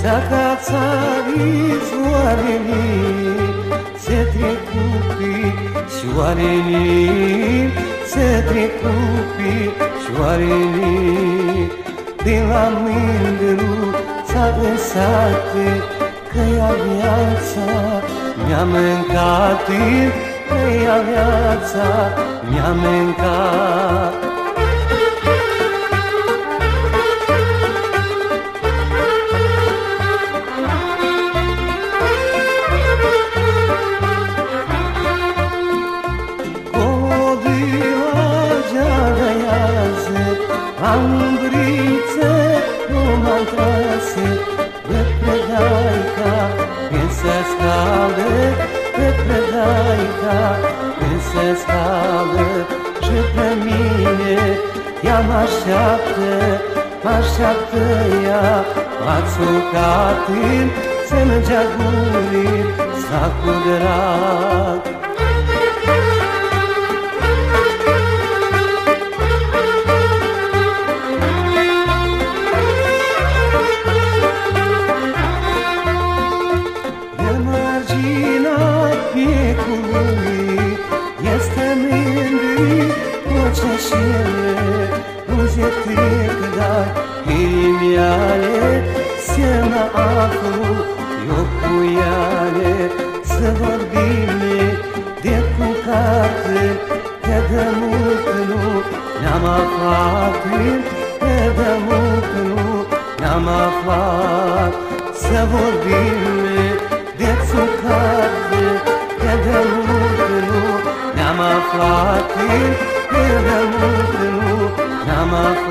Țaca țarii soarelii se trecu picioarelii, se trecu picioarelii. De la mândruța în sate, că-ia viața mi-a mâncat, că-ia viața mi-a mâncat. Ambriță nu m-am trase, de predaica când se scală, de predaica când se scală. Și pe mine ea m-așteaptă ea, ațucat în sângea gurii, sacul drag. Este mândri cu ceșele, nu se trec, dar inimioare se-mă aflu eu cu ele. Să vorbim de cucate, că de mult nu ne-am aflat, că de mult nu ne-am aflat. Să vorbim de cucate, că de mult nu ne-am aflat, că de mult nu ne-am aflat.